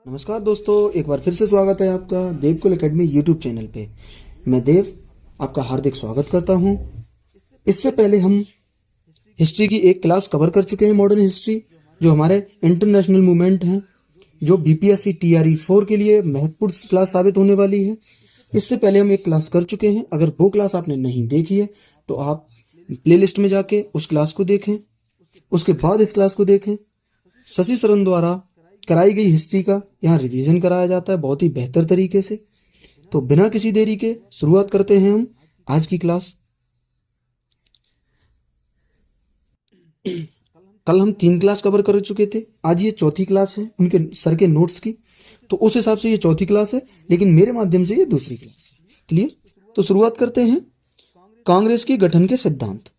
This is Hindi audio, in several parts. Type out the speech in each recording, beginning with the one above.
नमस्कार दोस्तों, एक बार फिर से स्वागत है आपका देवकुल एकेडमी यूट्यूब चैनल पे। मैं देव आपका हार्दिक स्वागत करता हूं। इससे पहले हम हिस्ट्री की एक क्लास कवर कर चुके हैं, मॉडर्न हिस्ट्री, जो हमारे इंटरनेशनल मूवमेंट हैं, जो बीपीएससी टीआरई 4 के लिए महत्वपूर्ण क्लास साबित होने वाली है। इससे पहले हम एक क्लास कर चुके हैं। अगर वो क्लास आपने नहीं देखी है तो आप प्लेलिस्ट में जाके उस क्लास को देखें, उसके बाद इस क्लास को देखें। शशि शरण द्वारा कराई गई हिस्ट्री का यहाँ रिवीजन कराया जाता है बहुत ही बेहतर तरीके से। तो बिना किसी देरी के शुरुआत करते हैं हम आज की क्लास। कल हम 3 क्लास कवर कर चुके थे, आज ये चौथी क्लास है उनके सर के नोट्स की। तो उस हिसाब से ये चौथी क्लास है, लेकिन मेरे माध्यम से ये दूसरी क्लास है। क्लियर? तो शुरुआत करते हैं। कांग्रेस के गठन के सिद्धांत।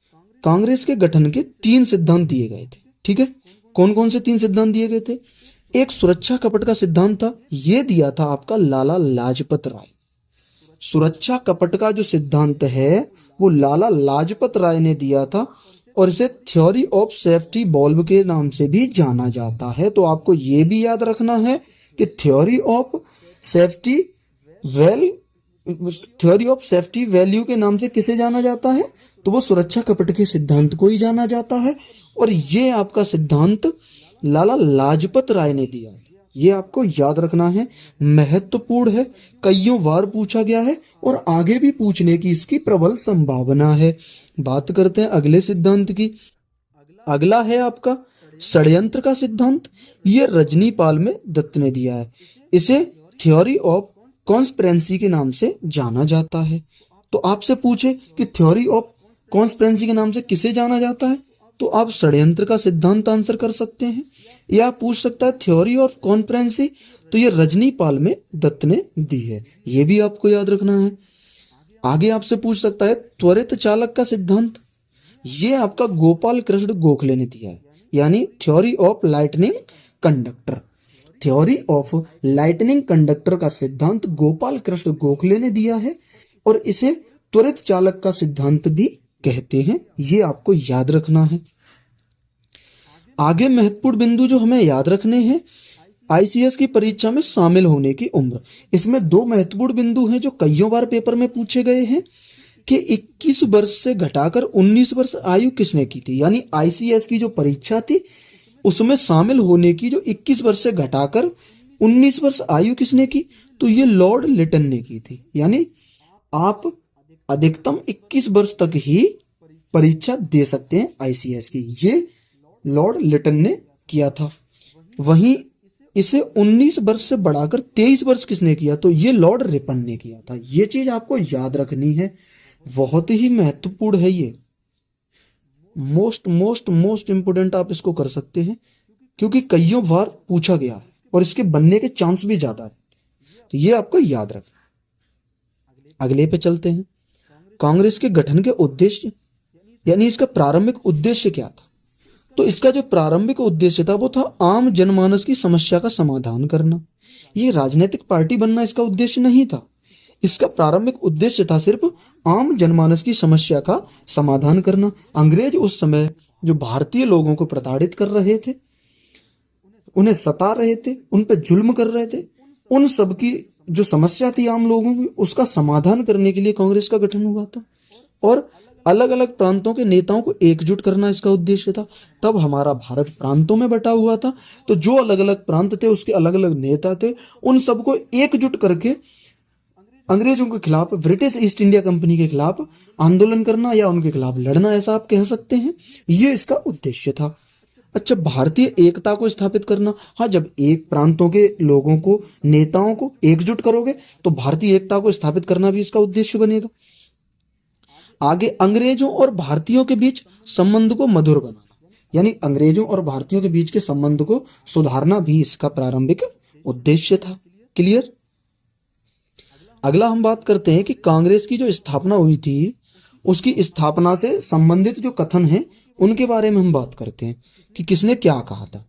कांग्रेस के गठन के 3 सिद्धांत दिए गए थे। ठीक है, कौन कौन से 3 सिद्धांत दिए गए थे? एक सुरक्षा कपट का सिद्धांत था, यह दिया था आपका लाला लाजपत राय। सुरक्षा कपट का जो सिद्धांत है वो लाला लाजपत राय ने दिया था, और इसे थ्योरी ऑफ सेफ्टी वॉल्व के नाम से भी जाना जाता है। तो आपको यह भी याद रखना है कि थ्योरी ऑफ सेफ्टी वैल्यू के नाम से किसे जाना जाता है? तो वो सुरक्षा कपट के सिद्धांत को ही जाना जाता है। और ये आपका सिद्धांत लाला लाजपत राय ने दिया। ये आपको याद रखना है, महत्वपूर्ण है, कईयों बार पूछा गया है और आगे भी पूछने की इसकी प्रबल संभावना है। बात करते हैं अगले सिद्धांत की। अगला है आपका षड्यंत्र का सिद्धांत। ये रजनीपाल में दत्त ने दिया है। इसे थ्योरी ऑफ कॉन्स्पिरेंसी के नाम से जाना जाता है। तो आपसे पूछे कि थ्योरी ऑफ कॉन्स्पिरेंसी के नाम से किसे जाना जाता है, तो आप षड्यंत्र का सिद्धांत आंसर कर सकते हैं। या पूछ सकता है थ्योरी ऑफ कॉन्स्पिरेंसी, तो ये रजनीपाल में दत्त ने दी है, ये भी आपको याद रखना है। आगे आपसे पूछ सकता है त्वरित चालक का सिद्धांत। ये आपका गोपाल कृष्ण गोखले ने दिया है, यानी theory of lightning conductor. Theory of lightning conductor का सिद्धांत गोपाल कृष्ण गोखले ने दिया है, और इसे त्वरित चालक का सिद्धांत भी कहते हैं। ये आपको याद रखना है। आगे महत्वपूर्ण बिंदु जो हमें याद रखने हैं, आईसीएस की परीक्षा में शामिल होने की उम्र। इसमें 2 महत्वपूर्ण बिंदु हैं जो कईयों बार पेपर में पूछे गए हैं कि 21 वर्ष से घटाकर 19 वर्ष आयु किसने की थी। यानी आईसीएस की जो परीक्षा थी उसमें शामिल होने की जो 21 वर्ष से घटाकर 19 वर्ष आयु किसने की, तो ये लॉर्ड लिटन ने की थी। यानी आप अधिकतम 21 वर्ष तक ही परीक्षा दे सकते हैं आईसीएस की, ये लॉर्ड लिटन ने किया था। वहीं इसे 19 वर्ष से बढ़ाकर 23 वर्ष किसने किया, तो ये लॉर्ड रिपन ने किया था। ये चीज आपको याद रखनी है, बहुत ही महत्वपूर्ण है। ये मोस्ट इंपोर्टेंट आप इसको कर सकते हैं, क्योंकि कईयों बार पूछा गया है और इसके बनने के चांस भी ज्यादा है। तो ये आपको याद रखना। अगले पे चलते हैं। कांग्रेस के गठन के उद्देश्य, यानी इसका प्रारंभिक उद्देश्य क्या था? तो इसका जो प्रारंभिक उद्देश्य था वो था आम जनमानस की समस्या का समाधान करना। ये राजनीतिक पार्टी बनना इसका उद्देश्य नहीं था। इसका प्रारंभिक उद्देश्य था सिर्फ आम जनमानस की समस्या का समाधान करना। अंग्रेज उस समय जो भारतीय लोगों को प्रताड़ित कर रहे थे, उन्हें सता रहे थे, उन पर जुल्म कर रहे थे, उन सब की जो समस्या थी आम लोगों की, उसका समाधान करने के लिए कांग्रेस का गठन हुआ था। और अलग अलग प्रांतों के नेताओं को एकजुट करना इसका उद्देश्य था। तब हमारा भारत प्रांतों में बटा हुआ था, तो जो अलग अलग प्रांत थे उसके अलग अलग नेता थे, उन सबको एकजुट करके अंग्रेजों के खिलाफ, ब्रिटिश ईस्ट इंडिया कंपनी के खिलाफ आंदोलन करना या उनके खिलाफ लड़ना, ऐसा आप कह सकते हैं। ये इसका उद्देश्य था। अच्छा, भारतीय एकता को स्थापित करना। हाँ, जब एक प्रांतों के लोगों को, नेताओं को एकजुट करोगे तो भारतीय एकता को स्थापित करना भी इसका उद्देश्य बनेगा। आगे अंग्रेजों और भारतीयों के बीच संबंध को मधुर बनाना, यानी अंग्रेजों और भारतीयों के बीच के संबंध को सुधारना भी इसका प्रारंभिक उद्देश्य था। क्लियर? अगला हम बात करते हैं कि कांग्रेस की जो स्थापना हुई थी, उसकी स्थापना से संबंधित जो कथन हैं उनके बारे में हम बात करते हैं कि किसने क्या कहा था।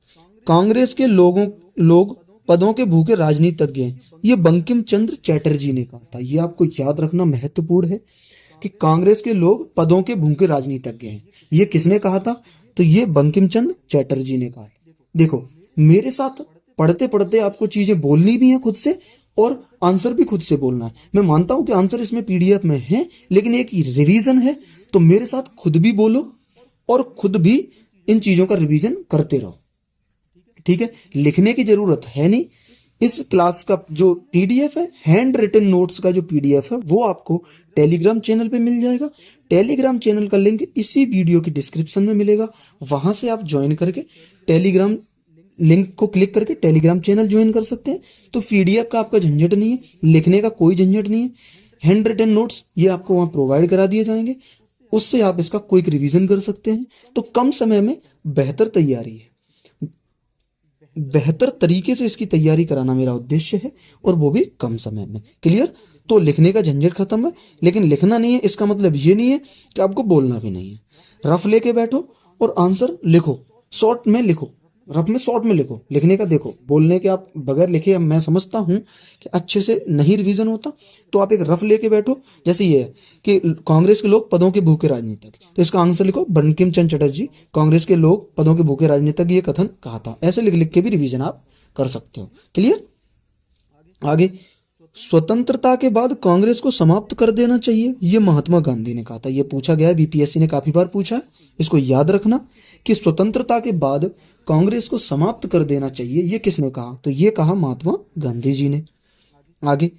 कांग्रेस के लोग पदों के भूखे राजनीतिज्ञ हैं, ये बंकिम चंद्र चैटर्जी ने कहा था। ये आपको याद रखना महत्वपूर्ण है कि कांग्रेस के लोग पदों के भूखे राजनीतिज्ञ हैं। ये किसने कहा था? तो ये बंकिम चंद्र चैटर्जी ने कहा था। देखो, मेरे साथ पढ़ते पढ़ते आपको चीजें बोलनी भी है खुद से और आंसर भी खुद से बोलना है। मैं मानता हूं कि आंसर इसमें पीडीएफ में है, लेकिन एक रिवीजन है, तो मेरे साथ खुद भी बोलो और खुद भी इन चीजों का रिवीजन करते रहो। ठीक है, लिखने की जरूरत है नहीं। इस क्लास का जो पीडीएफ है, हैंड रिटन नोट्स का जो पीडीएफ है, वो आपको टेलीग्राम चैनल पे मिल जाएगा। टेलीग्राम चैनल का लिंक इसी वीडियो की डिस्क्रिप्शन में मिलेगा, वहां से आप ज्वाइन करके टेलीग्राम लिंक को क्लिक करके टेलीग्राम चैनल ज्वाइन कर सकते हैं। तो पीडीएफ का आपका झंझट नहीं है, लिखने का कोई झंझट नहीं है। हैंड रिटन नोट्स ये आपको वहां प्रोवाइड करा दिए जाएंगे, उससे आप इसका क्विक रिवीजन कर सकते हैं। तो कम समय में बेहतर तैयारी है, बेहतर तरीके से इसकी तैयारी कराना मेरा उद्देश्य है, और वो भी कम समय में। क्लियर? तो लिखने का झंझट खत्म है, लेकिन लिखना नहीं है इसका मतलब ये नहीं है कि आपको बोलना भी नहीं है। रफ लेके बैठो और आंसर लिखो, शॉर्ट में लिखो, रफ में शॉर्ट में लिखो। लिखने का देखो, बोलने के आप बगैर लिखे मैं समझता हूं कि अच्छे से नहीं रिवीजन होता, तो आप एक रफ लेके बैठो। जैसे ये है कि कांग्रेस के लोग पदों के भूखे राजनीतिक, तो इसका आंसर लिखो बंकिम चंद्र चटर्जी, कांग्रेस के लोग पदों के भूखे राजनीतिक ये कथन कहा था। ऐसे लिख लिख के भी रिवीजन आप कर सकते हो। क्लियर? आगे, स्वतंत्रता के बाद कांग्रेस को समाप्त कर देना चाहिए, ये महात्मा गांधी ने कहा था। ये पूछा गया है, बीपीएससी ने काफी बार पूछा है, इसको याद रखना कि स्वतंत्रता के बाद कांग्रेस को समाप्त कर देना चाहिए, ये किसने कहा? तो ये कहा महात्मा गांधी जी ने। आगे,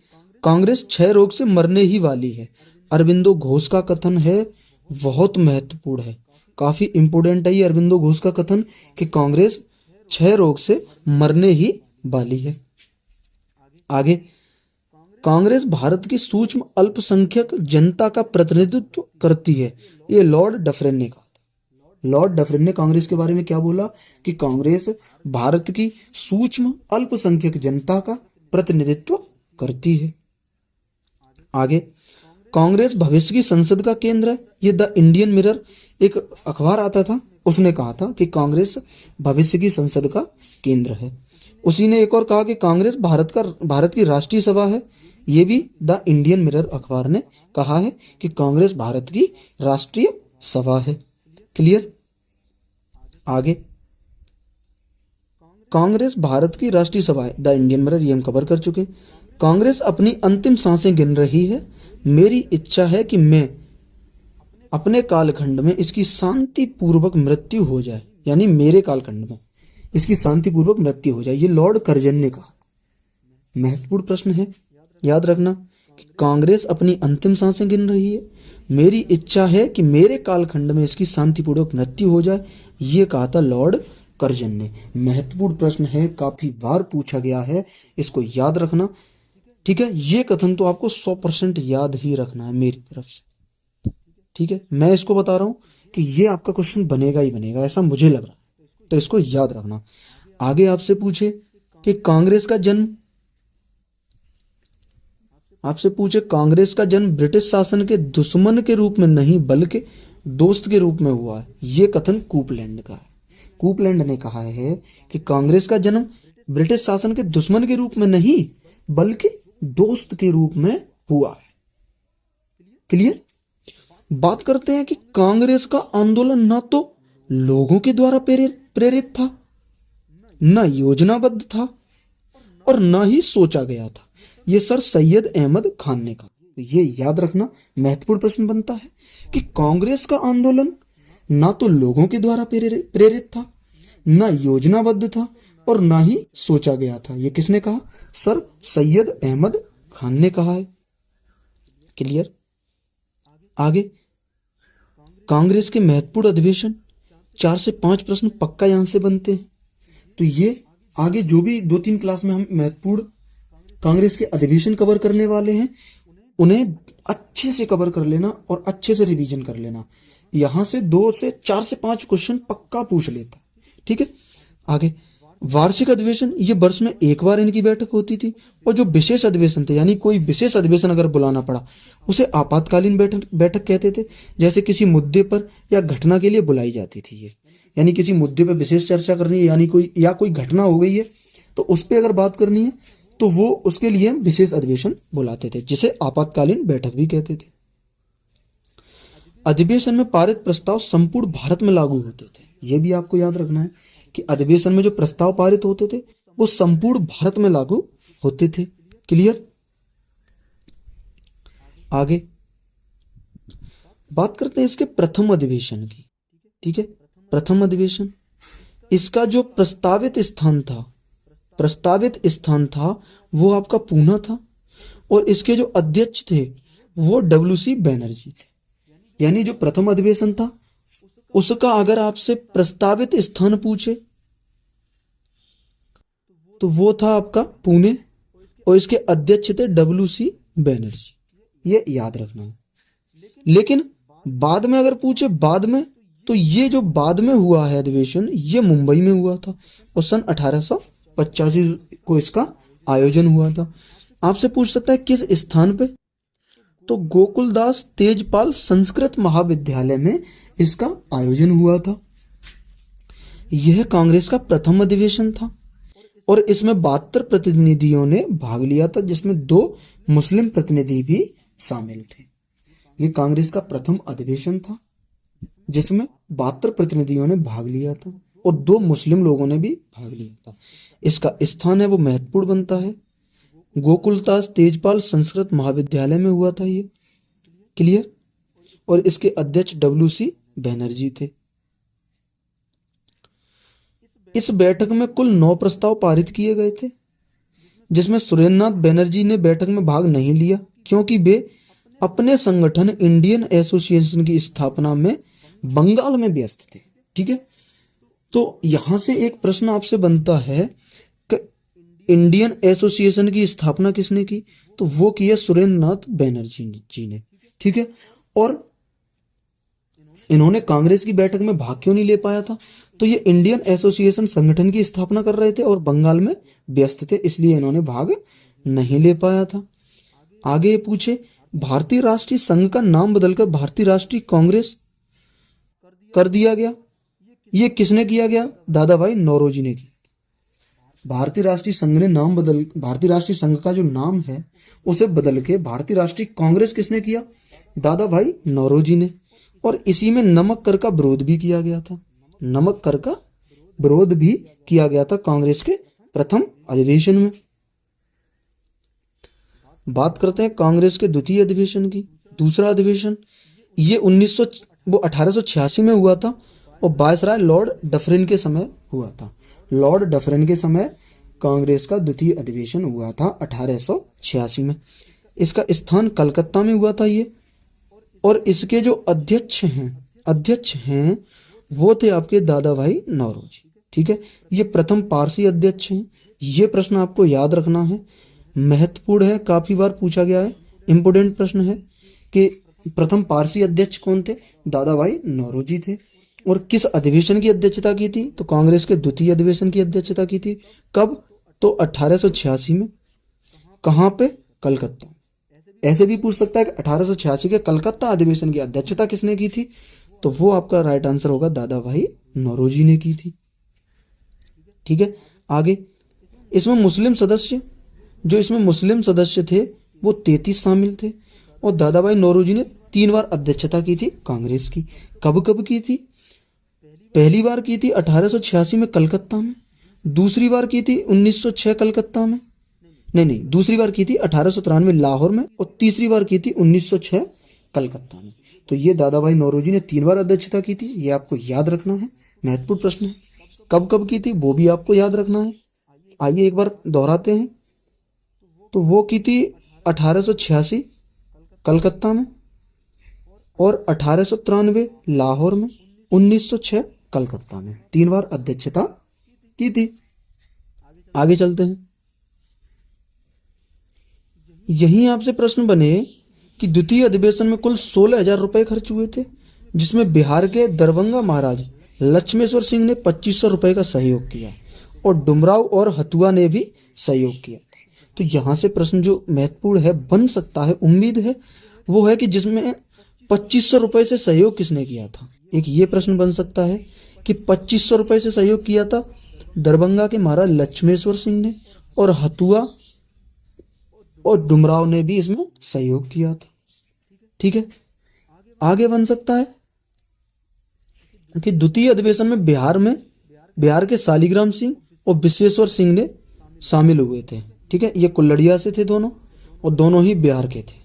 कांग्रेस क्षय रोग से मरने ही वाली है, अरविंदो घोष का कथन है, बहुत महत्वपूर्ण है, काफी इंपोर्टेंट है ये अरविंदो घोष का कथन कि कांग्रेस क्षय रोग से मरने ही वाली है। आगे, कांग्रेस भारत की सूक्ष्म अल्पसंख्यक जनता का प्रतिनिधित्व करती है, ये लॉर्ड डफरिन ने कहा था। लॉर्ड डफरिन ने कांग्रेस के बारे में क्या बोला कि कांग्रेस भारत की सूक्ष्म अल्पसंख्यक जनता का प्रतिनिधित्व करती है। आगे, कांग्रेस भविष्य की संसद का केंद्र है, ये द इंडियन मिरर एक अखबार आता था, उसने कहा था कि कांग्रेस भविष्य की संसद का केंद्र है। उसी ने एक और कहा कि कांग्रेस भारत की राष्ट्रीय सभा है, ये भी द इंडियन मिरर अखबार ने कहा है कि कांग्रेस भारत की राष्ट्रीय सभा है। क्लियर? आगे, कांग्रेस भारत की राष्ट्रीय सभा है, द इंडियन मिरर, ये हम कवर कर चुके। कांग्रेस अपनी अंतिम सांसें गिन रही है, मेरी इच्छा है कि मैं अपने कालखंड में इसकी शांतिपूर्वक मृत्यु हो जाए, यानी मेरे कालखंड में इसकी शांतिपूर्वक मृत्यु हो जाए, ये लॉर्ड कर्जन ने कहा। महत्वपूर्ण प्रश्न है, याद रखना कि कांग्रेस अपनी अंतिम सांसें गिन रही है, मेरी इच्छा है कि मेरे कालखंड में इसकी शांतिपूर्वक मृत्यु हो जाए, ये कहा था लॉर्ड कर्जन ने। महत्वपूर्ण प्रश्न है, काफी बार पूछा गया है, इसको याद रखना। ठीक है, ये कथन तो आपको 100% याद ही रखना है मेरी तरफ से। ठीक है, मैं इसको बता रहा हूं कि ये आपका क्वेश्चन बनेगा ही बनेगा, ऐसा मुझे लग रहा है, तो इसको याद रखना। आगे आपसे पूछे कि कांग्रेस का जन्म ब्रिटिश शासन के दुश्मन के रूप में नहीं बल्कि दोस्त के रूप में हुआ है, ये कथन कूपलैंड का है। कूपलैंड ने कहा है कि कांग्रेस का जन्म ब्रिटिश शासन के दुश्मन के रूप में नहीं बल्कि दोस्त के रूप में हुआ है। क्लियर? बात करते हैं कि कांग्रेस का आंदोलन ना तो लोगों के द्वारा प्रेरित था, न योजनाबद्ध था और न ही सोचा गया था, ये सर सैयद अहमद खान ने कहा। ये याद रखना, महत्वपूर्ण प्रश्न बनता है कि कांग्रेस का आंदोलन ना तो लोगों के द्वारा प्रेरित था, न योजनाबद्ध था और ना ही सोचा गया था, ये किसने कहा? सर सैयद अहमद खान ने कहा है। क्लियर? आगे, कांग्रेस के महत्वपूर्ण अधिवेशन, 4 से 5 प्रश्न पक्का यहां से बनते हैं। तो ये आगे जो भी 2-3 क्लास में हम महत्वपूर्ण कांग्रेस के अधिवेशन कवर करने वाले हैं, उन्हें अच्छे से कवर कर लेना और अच्छे से रिवीजन कर लेना। यहां से 2 से 4 से 5 क्वेश्चन पक्का पूछ लेता। ठीक है, आगे, वार्षिक अधिवेशन, ये वर्ष में एक बार इनकी बैठक होती थी, और जो विशेष अधिवेशन थे, यानी कोई विशेष अधिवेशन अगर बुलाना पड़ा उसे आपातकालीन बैठक कहते थे। जैसे किसी मुद्दे पर या घटना के लिए बुलाई जाती थी ये, यानी किसी मुद्दे पर विशेष चर्चा करनी है, यानी कोई घटना हो गई है तो उस पर अगर बात करनी है तो वो उसके लिए विशेष अधिवेशन बुलाते थे, जिसे आपातकालीन बैठक भी कहते थे। अधिवेशन में पारित प्रस्ताव संपूर्ण भारत में लागू होते थे, ये भी आपको याद रखना है कि अधिवेशन में जो प्रस्ताव पारित होते थे वो संपूर्ण भारत में लागू होते थे। क्लियर। आगे बात करते हैं इसके प्रथम अधिवेशन की। ठीक है, प्रथम अधिवेशन, इसका जो प्रस्तावित स्थान था वो आपका पूना था, और इसके जो अध्यक्ष थे वो WC बनर्जी थे। यानी जो प्रथम अधिवेशन था उसका अगर आपसे प्रस्तावित स्थान पूछे तो वो था आपका पुणे, और इसके अध्यक्ष थे WC बनर्जी, ये याद रखना है। लेकिन बाद में अगर पूछे बाद में, तो ये जो बाद में हुआ है अधिवेशन ये मुंबई में हुआ था, और सन 1885 को इसका आयोजन हुआ था। आपसे पूछ सकता है किस स्थान पे, तो गोकुलदास तेजपाल संस्कृत महाविद्यालय में इसका आयोजन हुआ था। यह कांग्रेस का प्रथम अधिवेशन था, और इसमें 72 प्रतिनिधियों ने भाग लिया था, जिसमें 2 मुस्लिम प्रतिनिधि भी शामिल थे। ये कांग्रेस का प्रथम अधिवेशन था जिसमें 72 प्रतिनिधियों ने भाग लिया था, और 2 मुस्लिम लोगों ने भी भाग लिया था। इसका स्थान है वो महत्वपूर्ण बनता है, गोकुलदास तेजपाल संस्कृत महाविद्यालय में हुआ था ये। क्लियर। और इसके अध्यक्ष WC बनर्जी थे। इस बैठक में कुल 9 प्रस्ताव पारित किए गए थे, जिसमें सुरेंद्रनाथ बनर्जी ने बैठक में भाग नहीं लिया, क्योंकि वे अपने संगठन इंडियन एसोसिएशन की स्थापना में बंगाल में व्यस्त थे। ठीक है, तो यहां से एक प्रश्न आपसे बनता है कि इंडियन एसोसिएशन की स्थापना किसने की, तो वो की है सुरेंद्रनाथ बनर्जी जी ने। ठीक है, और इन्होंने कांग्रेस की बैठक में भाग क्यों नहीं ले पाया था, तो ये इंडियन एसोसिएशन संगठन की स्थापना कर रहे थे और बंगाल में व्यस्त थे, इसलिए इन्होंने भाग नहीं ले पाया था। आगे पूछे भारतीय राष्ट्रीय संघ का नाम बदलकर भारतीय राष्ट्रीय कांग्रेस कर दिया गया, ये किसने किया गया, दादा भाई नौरोजी ने किया। भारतीय राष्ट्रीय संघ ने नाम बदल, भारतीय राष्ट्रीय संघ का जो नाम है उसे बदल के भारतीय राष्ट्रीय कांग्रेस किसने किया, दादा भाई नौरोजी ने। और इसी में नमक कर का विरोध भी किया गया था, नमक कर का विरोध भी किया गया था कांग्रेस के प्रथम अधिवेशन में। बात करते हैं कांग्रेस के द्वितीय अधिवेशन की। दूसरा अधिवेशन ये 1886 में हुआ था, और वायसराय लॉर्ड डफरिन के समय हुआ था। लॉर्ड डफरिन के समय कांग्रेस का द्वितीय अधिवेशन हुआ था 1886 में। इसका स्थान कलकत्ता में हुआ था ये, और इसके जो अध्यक्ष हैं वो थे आपके दादा भाई नौरोजी। ठीक है, ये प्रथम पारसी अध्यक्ष हैं। ये प्रश्न आपको याद रखना है, महत्वपूर्ण है, काफी बार पूछा गया है, इंपोर्टेंट प्रश्न है कि प्रथम पारसी अध्यक्ष कौन थे, दादा भाई नौरोजी थे। और किस अधिवेशन की अध्यक्षता की थी, तो कांग्रेस के द्वितीय अधिवेशन की अध्यक्षता की थी। कब, तो 1886 में। कहां पे, कलकत्ता। ऐसे भी पूछ सकता है कि 1886 के कलकत्ता अधिवेशन की अध्यक्षता किसने की थी, तो वो आपका राइट आंसर होगा दादा भाई नौरोजी ने की थी। ठीक है, आगे इसमें मुस्लिम सदस्य थे वो 33 शामिल थे, और दादा भाई नौरोजी ने 3 बार अध्यक्षता की थी कांग्रेस की। कब कब की थी, पहली बार की थी 1886 में कलकत्ता में, दूसरी बार की थी 1906 कलकत्ता में, नहीं दूसरी बार की थी 1893 लाहौर में, और तीसरी बार की थी 1906 कलकत्ता में। तो ये दादा भाई नौरोजी ने 3 बार अध्यक्षता की थी, ये आपको याद रखना है, महत्वपूर्ण प्रश्न है। कब कब की थी वो भी आपको याद रखना है। आइए एक बार दोहराते हैं, तो वो की थी 1886 कलकत्ता में, और 1893 लाहौर में, 1906 कलकत्ता में, 3 बार अध्यक्षता की थी। आगे चलते हैं। यहीं आपसे प्रश्न बने कि द्वितीय अधिवेशन में कुल 16,000 रुपए खर्च हुए थे, जिसमें बिहार के दरभंगा महाराज लक्ष्मेश्वर सिंह ने 2500 रुपए का सहयोग किया, और डुमराव और हथुआ ने भी सहयोग किया। तो यहां से प्रश्न जो महत्वपूर्ण है बन सकता है, उम्मीद है, वो है कि जिसमें 2500 रुपए से सहयोग किसने किया था। एक ये प्रश्न बन सकता है कि 2500 रुपए से सहयोग किया था दरभंगा के महाराज लक्ष्मेश्वर सिंह ने, और हथुआ और डुमराव ने भी इसमें सहयोग किया था। ठीक है, आगे बन सकता है कि द्वितीय अधिवेशन में बिहार के शालिग्राम सिंह और विश्वेश्वर सिंह ने शामिल हुए थे। ठीक है, ये कुल्लड़िया से थे दोनों, और दोनों ही बिहार के थे।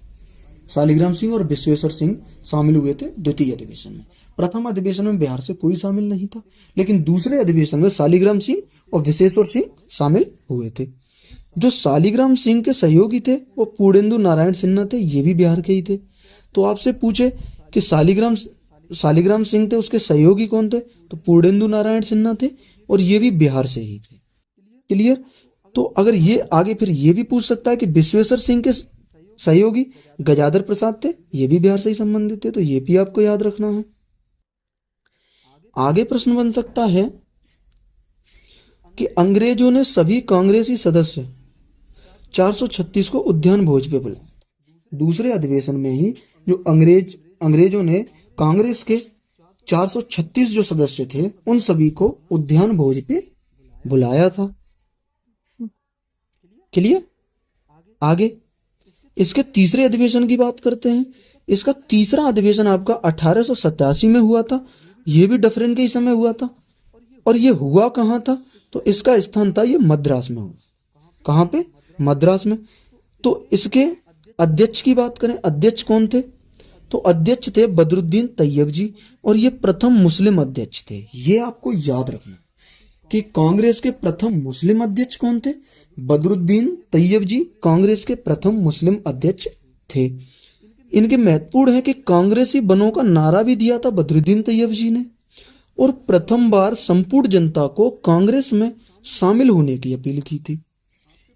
शालिग्राम सिंह और विश्वेश्वर सिंह शामिल हुए थे द्वितीय अधिवेशन में। प्रथम अधिवेशन में बिहार से कोई शामिल नहीं था, लेकिन दूसरे अधिवेशन में शालिग्राम सिंह और विश्वेश्वर सिंह शामिल हुए थे। जो शालिग्राम सिंह के सहयोगी थे वो पूर्णेंदु नारायण सिन्हा थे, ये भी बिहार के ही थे। तो आपसे पूछे कि शालिग्राम सिंह थे, उसके सहयोगी कौन थे, तो पूर्णेंदु नारायण सिन्हा थे, और ये भी बिहार से ही थे। क्लियर। तो अगर ये आगे फिर ये भी पूछ सकता है कि विश्वेश्वर सिंह के सहयोगी गजाधर प्रसाद थे, ये भी बिहार से ही संबंधित थे, तो ये भी आपको याद रखना है। आगे प्रश्न बन सकता है कि अंग्रेजों ने सभी कांग्रेसी सदस्य 436 को उद्यान भोज पे बुलाया। दूसरे अधिवेशन में ही जो अंग्रेजों ने कांग्रेस के 436 जो सदस्य थे उन सभी को उद्यान भोज पे बुलाया था। क्लियर। आगे इसके तीसरे अधिवेशन की बात करते हैं। इसका तीसरा अधिवेशन आपका 1887 में हुआ था, यह भी डफरिन के ही समय हुआ था। और ये हुआ कहाँ था, तो इसका स्थान था ये मद्रास में हुआ। कहाँ पे, मद्रास में। तो इसके अध्यक्ष की बात करें, अध्यक्ष कौन थे, तो अध्यक्ष थे बदरुद्दीन तैयब जी, और ये प्रथम मुस्लिम अध्यक्ष थे। ये आपको याद रखना कि कांग्रेस के प्रथम मुस्लिम अध्यक्ष कौन थे, बदरुद्दीन तैयब जी कांग्रेस के प्रथम मुस्लिम अध्यक्ष थे। इनके महत्वपूर्ण है कि कांग्रेसी बनों का नारा भी दिया था बदरुद्दीन तैयब जी ने, और प्रथम बार संपूर्ण जनता को कांग्रेस में शामिल होने की अपील की थी।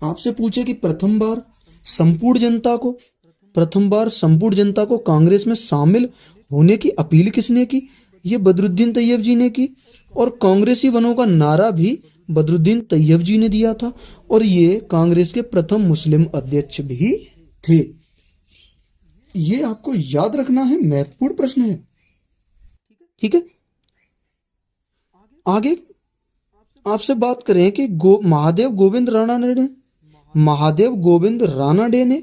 आपसे पूछे कि प्रथम बार संपूर्ण जनता को कांग्रेस में शामिल होने की अपील किसने की, ये बदरुद्दीन तैयब जी ने की, और कांग्रेसी बनों का नारा भी बदरुद्दीन तैयब जी ने दिया था, और ये कांग्रेस के प्रथम मुस्लिम अध्यक्ष भी थे। ये आपको याद रखना है, महत्वपूर्ण प्रश्न है। ठीक है। आगे आपसे बात करें कि महादेव गोविंद रानाडे ने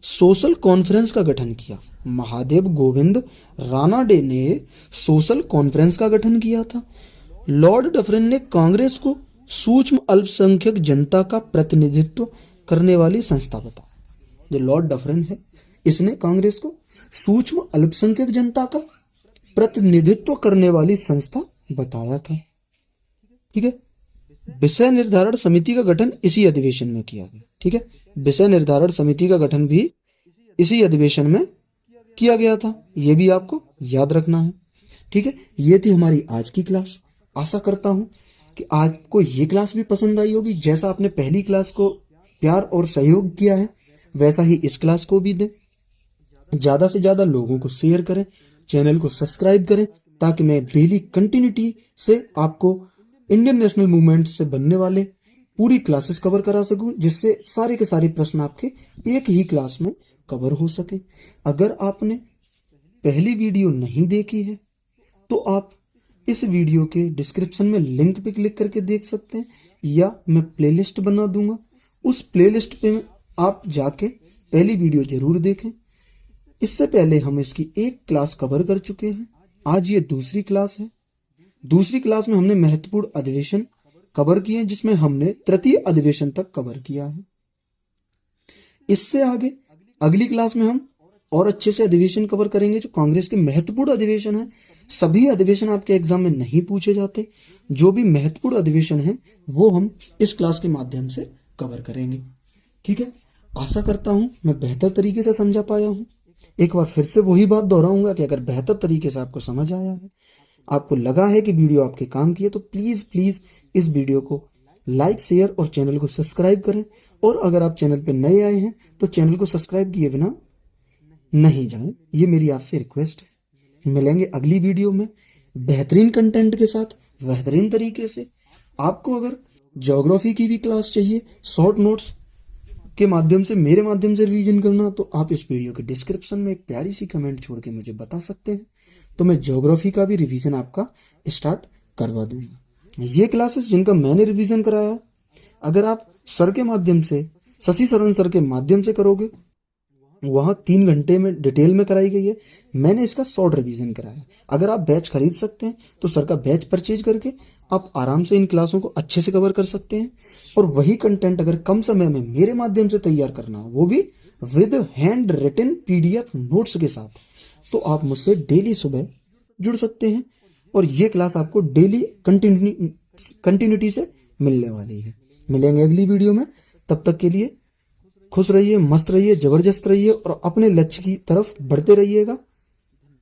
सोशल कॉन्फ्रेंस का गठन किया। महादेव गोविंद रानाडे ने सोशल कॉन्फ्रेंस का गठन किया था। लॉर्ड डफरिन ने कांग्रेस को सूक्ष्म अल्पसंख्यक जनता का प्रतिनिधित्व करने वाली संस्था बताया। जो लॉर्ड डफरिन है, इसने कांग्रेस को सूक्ष्म अल्पसंख्यक जनता का प्रतिनिधित्व करने वाली संस्था बताया था। ठीक है। विषय निर्धारण समिति का गठन इसी अधिवेशन में किया गया। ठीक है, विषय निर्धारण समिति का गठन भी इसी अधिवेशन में किया गया था। यह भी आपको याद रखना है। ठीक है, ये थी हमारी आज की क्लास। आशा करता हूं कि आपको ये क्लास भी पसंद आई होगी। जैसा आपने पहली क्लास को प्यार और सहयोग किया है, वैसा ही इस क्लास को भी दें। ज्यादा से ज्यादा लोगों को शेयर करें, चैनल को सब्सक्राइब करें, ताकि मैं डेली कंटिन्यूटी से आपको इंडियन नेशनल मूवमेंट से बनने वाले पूरी क्लासेस कवर करा सकूं, जिससे सारे के सारे प्रश्न आपके एक ही क्लास में कवर हो सके। अगर आपने पहली वीडियो नहीं देखी है तो आप इस वीडियो के डिस्क्रिप्शन में लिंक पे क्लिक करके देख सकते हैं, या मैं प्लेलिस्ट बना दूंगा, उस प्लेलिस्ट पे आप जाके पहली वीडियो जरूर देखें। इससे पहले हम इसकी एक क्लास कवर कर चुके हैं, आज ये दूसरी क्लास है। दूसरी क्लास में हमने महत्वपूर्ण अधिवेशन कवर किए, जिसमें हमने तृतीय अधिवेशन तक कवर किया है। इससे आगे अगली क्लास में हम और अच्छे से अधिवेशन कवर करेंगे, जो कांग्रेस के महत्वपूर्ण अधिवेशन है। सभी अधिवेशन आपके एग्जाम में नहीं पूछे जाते, जो भी महत्वपूर्ण अधिवेशन है वो हम इस क्लास के माध्यम से कवर करेंगे। ठीक है, आशा करता हूं मैं बेहतर तरीके से समझा पाया हूं। एक बार फिर से वही बात दोहराऊंगा कि अगर बेहतर तरीके से आपको समझ आया है, आपको लगा है कि वीडियो आपके काम की है, तो प्लीज इस वीडियो को लाइक, शेयर और चैनल को सब्सक्राइब करें। और अगर आप चैनल पे नए आए हैं तो चैनल को सब्सक्राइब किए बिना नहीं जाएं, ये मेरी आपसे रिक्वेस्ट है। मिलेंगे अगली वीडियो में बेहतरीन कंटेंट के साथ, बेहतरीन तरीके से। आपको अगर ज्योग्राफी की भी क्लास चाहिए शॉर्ट नोट्स के माध्यम से, मेरे माध्यम से रिवीजन करना, तो आप इस वीडियो के डिस्क्रिप्शन में एक प्यारी सी कमेंट छोड़ के मुझे बता सकते हैं, तो मैं ज्योग्राफी का भी रिवीजन आपका स्टार्ट करवा दूंगा। ये क्लासेस जिनका मैंने रिवीजन कराया, अगर आप सर के माध्यम से, शशि शरण सर के माध्यम से करोगे वहाँ 3 घंटे में डिटेल में कराई गई है। मैंने इसका शॉर्ट रिवीजन कराया। अगर आप बैच खरीद सकते हैं तो सर का बैच परचेज करके आप आराम से इन क्लासों को अच्छे से कवर कर सकते हैं। और वही कंटेंट अगर कम समय में मेरे माध्यम से तैयार करना हो, वो भी with handwritten PDF notes के साथ, तो आप मुझसे डेली सुबह जुड़ सकते हैं। और ये क्लास आपको डेली कंटिन्यूटी से मिलने वाली है। मिलेंगे अगली वीडियो में। तब तक के लिए खुश रहिए, मस्त रहिए, जबरदस्त रहिए और अपने लक्ष्य की तरफ बढ़ते रहिएगा।